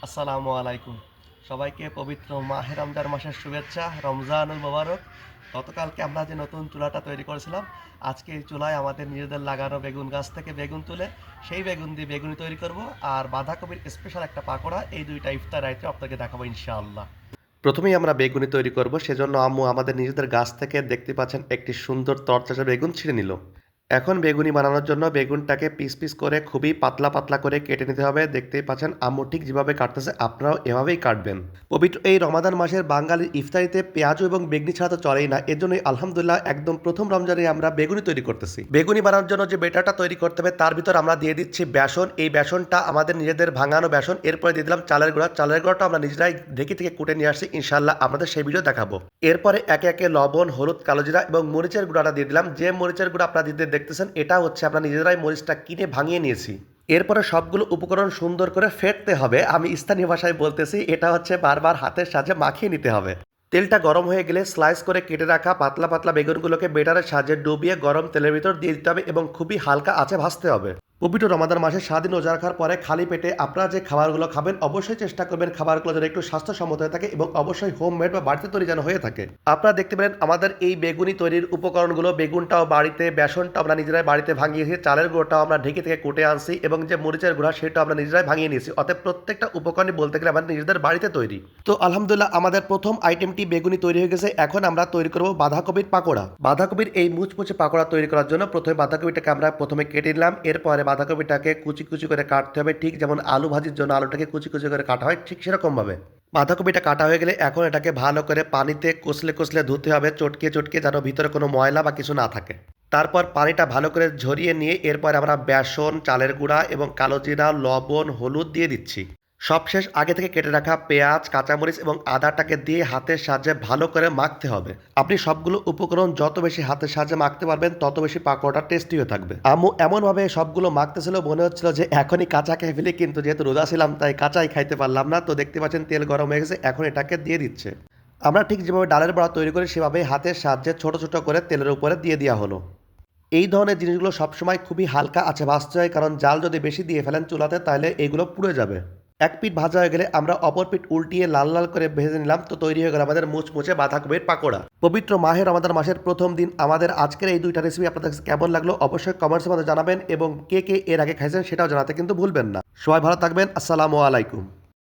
আসসালামু আলাইকুম। সবাইকে পবিত্র মাহে রমজান মাসের শুভেচ্ছা, রমজানুল মোবারক। গতকালকে আমরা যে নতুন চুলাটা তৈরি করেছিলাম, আজকে এই চুলায় আমাদের নিজেদের লাগানো বেগুন গাছ থেকে বেগুন তুলে সেই বেগুন দিয়ে বেগুনি তৈরি করব আর বাঁধাকপির স্পেশাল একটা পাকোড়া, এই দুইটা ইফতার আইটেম আপনাকে দেখাবো ইনশাআল্লাহ। প্রথমেই আমরা বেগুনি তৈরি করব, সেজন্য আম্মু আমাদের নিজেদের গাছ থেকে দেখতে পাচ্ছেন একটি সুন্দর তরতাজা বেগুন ছিঁড়ে নিল। এখন বেগুনি বানানোর জন্য বেগুনটাকে পিস পিস করে খুবই পাতলা পাতলা করে কেটে নিতে হবে। দেখতেই পাচ্ছেন আম্মু ঠিক যেভাবে কাটতেছে আপনারাও এভাবেই কাটবেন। পবিত্র এই রমাদান মাসের বাঙালির ইফতারিতে পেঁয়াজু এবং বেগুনি ছাড়া তো চলেই না। এর জন্যই আলহামদুলিল্লাহ একদম প্রথম রমজানে আমরা বেগুনি তৈরি করতেছি। বেগুনি বানানোর জন্য যে বেটারটা তৈরি করতে হবে তার ভিতর আমরা দিয়ে দিচ্ছি বেসন। এই বেসনটা আমাদের নিজেদের ভাঙানো বেসন। এরপরে দিয়ে দিলাম চালের গুঁড়া। চালের গুঁড়াটা আমরা নিজেরাই ঢেকি থেকে কুটে নিয়ে আসছি, ইনশাআল্লাহ আপনাদের সেই ভিডিও দেখাবো। এরপরে একে একে লবণ, হলুদ, কালো জিরা এবং মরিচের গুঁড়াটা দিয়ে দিলাম। যে মরিচের গুঁড়া আপনারা দিতে দেখতেছেন এটা হচ্ছে আমরা নিজেরাই মরিচটা কিনে ভাঙিয়ে নিয়েছি। এরপরে সবগুলো উপকরণ সুন্দর করে ফেটতে হবে। আমি স্থানীয় ভাষায় বলতেছি, এটা হচ্ছে বারবার হাতের সাহায্যে মাখিয়ে নিতে হবে। তেলটা গরম হয়ে গেলে স্লাইস করে কেটে রাখা পাতলা পাতলা বেগুনগুলোকে বেটারের সাহায্যে ডুবিয়ে গরম তেলের ভিতর দিয়ে দিতে হবে এবং খুবই হালকা আঁচে ভাজতে হবে। পবিত্র রমাদান মাসে সারাদিন রোজা রাখার পরে খালি পেটে আপনারা যে খাবারগুলো খাবেন অবশ্যই চেষ্টা করবেন খাবারগুলো যেন একটু স্বাস্থ্যসম্মত হয়ে থাকে এবং অবশ্যই হোমমেড বা বাড়িতে তৈরি যেন হয়ে থাকে। আপনারা দেখতে পেলেন আমাদের এই বেগুনি তৈরির উপকরণগুলো। বেগুনটাও বাড়িতে, বেসনটা আমরা নিজেরাই বাড়িতে ভাঙিয়েছি, চালের গুঁড়োটাও আমরা ঢেকে থেকে কুটে আনছি এবং যে মরিচের গুঁড়া সেটা আমরা নিজেরাই ভাঙিয়ে নিয়েছি। অতএব প্রত্যেকটা উপকরণই বলতে গেলে আমাদের নিজেদের বাড়িতে তৈরি। তো আলহামদুলিল্লাহ আমাদের প্রথম আইটেমটি বেগুনি তৈরি হয়ে গেছে। এখন আমরা তৈরি করব বাঁধাকপির পাকোড়া। বাঁধাকপির এই মুচমুচে পাকোড়া তৈরি করার জন্য প্রথমে বাঁধাকপিটাকে আমরা প্রথমে কেটে নিলাম। এরপরে বাঁধাকপিটাকে কুচি কুচি করে কাটতে হবে, ঠিক যেমন আলু ভাজির জন্য আলুটাকে কুচি কুচি করে কাটা হয় ঠিক সেরকম ভাবে। বাঁধাকপিটা কাটা হয়ে গেলে এখন এটাকে ভালো করে পানিতে কষলে কষলে ধুতে হবে, চটকে চটকে, যেন ভিতরে কোনো ময়লা বা কিছু না থাকে। তারপর পানিটা ভালো করে ঝরিয়ে নিয়ে এরপর আমরা বেসন, চালের গুঁড়া এবং কালো জিরা, লবণ, হলুদ দিয়ে দিচ্ছি। সবশেষ আগে থেকে কেটে রাখা পেঁয়াজ, কাঁচামরিচ এবং আদাটাকে দিয়ে হাতের সাহায্যে ভালো করে মাখতে হবে। আপনি সবগুলো উপকরণ যত বেশি হাতের সাহায্যে মাখতে পারবেন তত বেশি পাকোড়াটা টেস্টি হয়ে থাকবে। আম্মু এমনভাবে সবগুলো মাখতেছিল মনে হচ্ছিল যে এখনই কাঁচা খেয়ে ফেলি, কিন্তু যেহেতু রোজা ছিলাম তাই কাঁচাই খাইতে পারলাম না। তো দেখতে পাচ্ছেন তেল গরম হয়ে গেছে, এখন এটাকে দিয়ে দিচ্ছে। আমরা ঠিক যেভাবে ডালের বড়া তৈরি করি সেভাবে হাতের সাহায্যে ছোট ছোট করে তেলের উপরে দিয়ে দেওয়া হলো। এই ধরনের জিনিসগুলো সবসময় খুবই হালকা আছে ভাজতে হয়, কারণ জাল যদি বেশি দিয়ে ফেলেন চুলাতে তাহলে এগুলো পুড়ে যাবে। এক পিঠ ভাজা হয়ে গেলে আমরা অপর পিঠ উল্টিয়ে লাল লাল করে ভেজে নিলাম। তো তৈরি হয়ে গেল আমাদের মুচমুচে বাঁধাকপির পাকোড়া। পবিত্র মাহের আমাদের মাসের প্রথম দিন আমাদের আজকের এই দুইটা রেসিপি আপনাদের কাছে কেমন লাগলো অবশ্যই কমেন্টসের মধ্যে জানাবেন এবং কে কে এর আগে খাইছেন সেটাও জানাতে কিন্তু ভুলবেন না। সবাই ভালো থাকবেন। আসসালামু আলাইকুম।